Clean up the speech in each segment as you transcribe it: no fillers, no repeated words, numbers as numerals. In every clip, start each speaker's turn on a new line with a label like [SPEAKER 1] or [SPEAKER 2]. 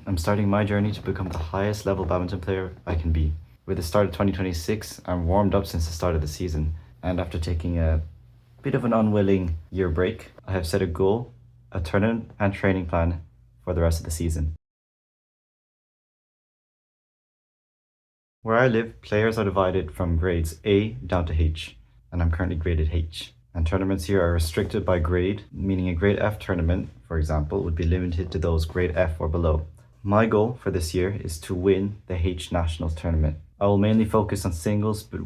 [SPEAKER 1] I'm starting my journey to become the highest level badminton player I can be. With the start of 2026, I'm warmed up since the start of the season, and after taking a bit of an unwilling year break, I have set a goal, a tournament and training plan for the rest of the season. Where I live, players are divided from grades A down to H, and I'm currently graded H. And tournaments here are restricted by grade, meaning a grade F tournament, for example, would be limited to those grade F or below. My goal for this year is to win the H Nationals tournament. I will mainly focus on singles, but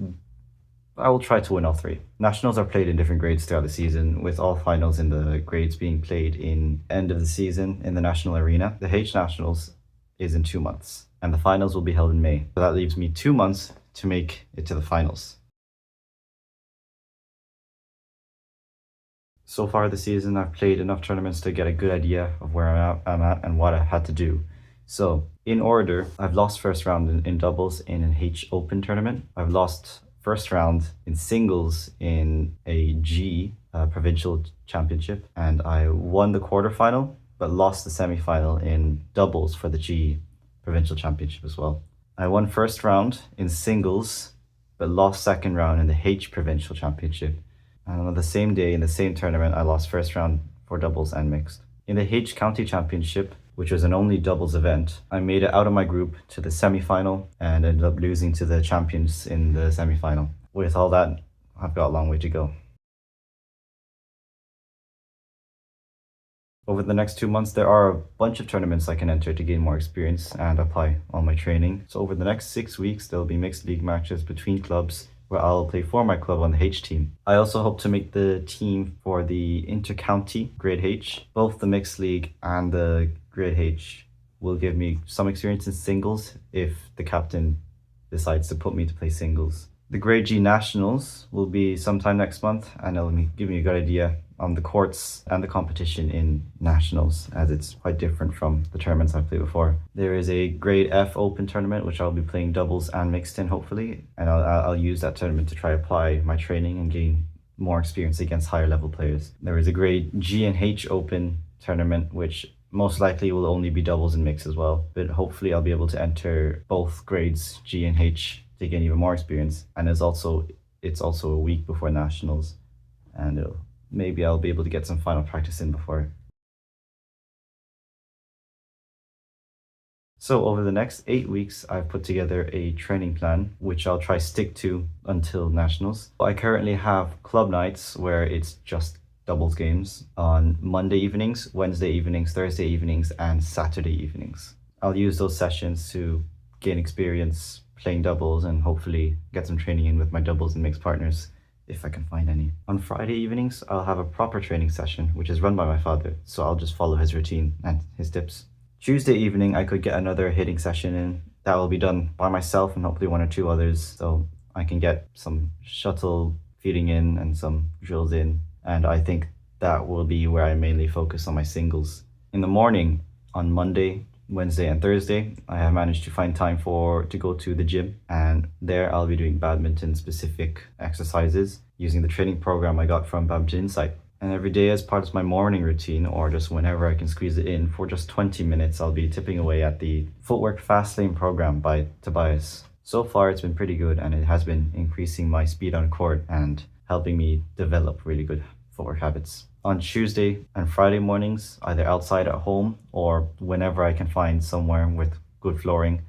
[SPEAKER 1] I will try to win all three. Nationals are played in different grades throughout the season, with all finals in the grades being played in end of the season in the national arena. The H Nationals is in 2 months, and the finals will be held in May. So that leaves me 2 months to make it to the finals. So far this season, I've played enough tournaments to get a good idea of where I'm at and what I had to do. So, in order, I've lost first round in doubles in an H Open tournament. I've lost first round in singles in a G provincial championship, and I won the quarterfinal, but lost the semi-final in doubles for the G provincial championship as well. I won first round in singles, but lost second round in the H provincial championship. And on the same day, in the same tournament, I lost first round for doubles and mixed. In the H County Championship, which was an only doubles event, I made it out of my group to the semi-final and ended up losing to the champions in the semi-final. With all that, I've got a long way to go. Over the next 2 months, there are a bunch of tournaments I can enter to gain more experience and apply all my training. So over the next 6 weeks, there'll be mixed league matches between clubs where I'll play for my club on the H team. I also hope to make the team for the inter-county grade H. Both the mixed league and the grade H will give me some experience in singles if the captain decides to put me to play singles. The grade G nationals will be sometime next month, and it'll give me a good idea on the courts and the competition in nationals, as it's quite different from the tournaments I've played before. There is a grade F open tournament which I'll be playing doubles and mixed in, hopefully, and I'll use that tournament to try apply my training and gain more experience against higher level players. There is a grade G and H open tournament which most likely will only be doubles and mixed as well, but hopefully I'll be able to enter both grades G and H to gain even more experience. And it's also a week before nationals, and maybe I'll be able to get some final practice in before. So over the next 8 weeks, I've put together a training plan, which I'll try stick to until nationals. I currently have club nights where it's just doubles games on Monday evenings, Wednesday evenings, Thursday evenings, and Saturday evenings. I'll use those sessions to gain experience playing doubles and hopefully get some training in with my doubles and mixed partners, if I can find any. On Friday evenings, I'll have a proper training session, which is run by my father, so I'll just follow his routine and his tips. Tuesday evening, I could get another hitting session in. That will be done by myself and hopefully 1 or 2 others, so I can get some shuttle feeding in and some drills in, and I think that will be where I mainly focus on my singles. In the morning, on Monday, Wednesday and Thursday, I have managed to find time to go to the gym, and there I'll be doing badminton specific exercises using the training program I got from Badminton Insight. And every day as part of my morning routine, or just whenever I can squeeze it in, for just 20 minutes, I'll be tipping away at the Footwork Fast Lane program by Tobias. So far it's been pretty good, and it has been increasing my speed on court and helping me develop really good footwork habits. On Tuesday and Friday mornings, either outside at home or whenever I can find somewhere with good flooring,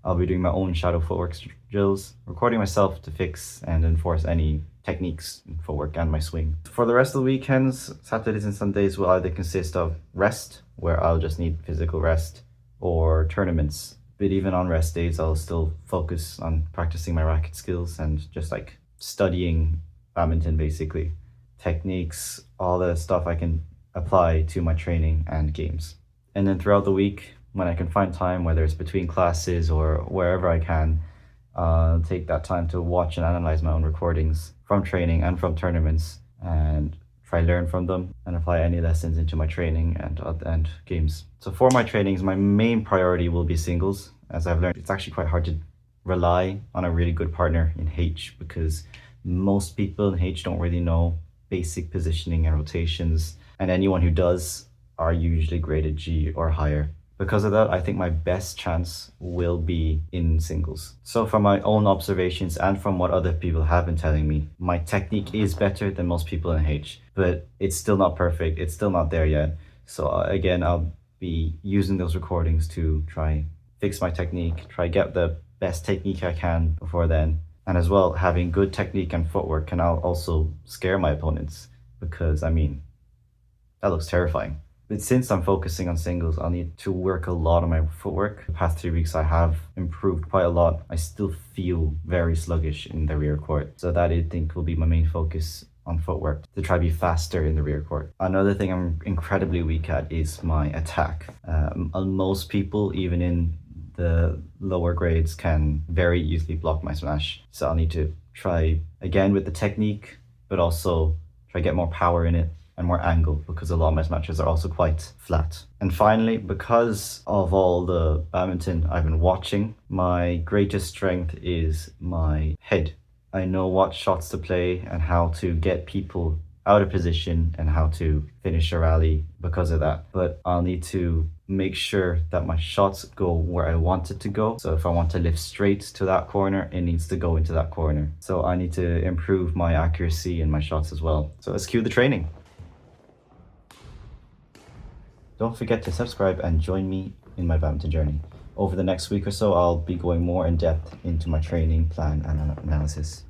[SPEAKER 1] I'll be doing my own shadow footwork drills, recording myself to fix and enforce any techniques in footwork and my swing. For the rest of the weekends, Saturdays and Sundays will either consist of rest, where I'll just need physical rest, or tournaments. But even on rest days, I'll still focus on practicing my racket skills and just like studying badminton basically. Techniques, all the stuff I can apply to my training and games. And then throughout the week, when I can find time, whether it's between classes or wherever I can, take that time to watch and analyze my own recordings from training and from tournaments and try learn from them and apply any lessons into my training and games. So for my trainings, my main priority will be singles. As I've learned, it's actually quite hard to rely on a really good partner in H, because most people in H don't really know basic positioning and rotations, and anyone who does are usually graded G or higher. Because of that, I think my best chance will be in singles. So from my own observations and from what other people have been telling me, my technique is better than most people in H, but it's still not perfect. It's still not there yet. So again, I'll be using those recordings to try fix my technique, try get the best technique I can before then. And as well, having good technique and footwork can also scare my opponents because, I mean, that looks terrifying. But since I'm focusing on singles, I'll need to work a lot on my footwork. The past 3 weeks, I have improved quite a lot. I still feel very sluggish in the rear court. So that I think will be my main focus on footwork to try to be faster in the rear court. Another thing I'm incredibly weak at is my attack. Most people, even in the lower grades, can very easily block my smash. So I'll need to try again with the technique, but also try to get more power in it and more angle because a lot of my smashes are also quite flat. And finally, because of all the badminton I've been watching, my greatest strength is my head. I know what shots to play and how to get people out of position and how to finish a rally because of that. But I'll need to make sure that my shots go where I want it to go. So if I want to lift straight to that corner, it needs to go into that corner. So I need to improve my accuracy in my shots as well. So let's cue the training. Don't forget to subscribe and join me in my badminton journey. Over the next week or so, I'll be going more in depth into my training plan and analysis.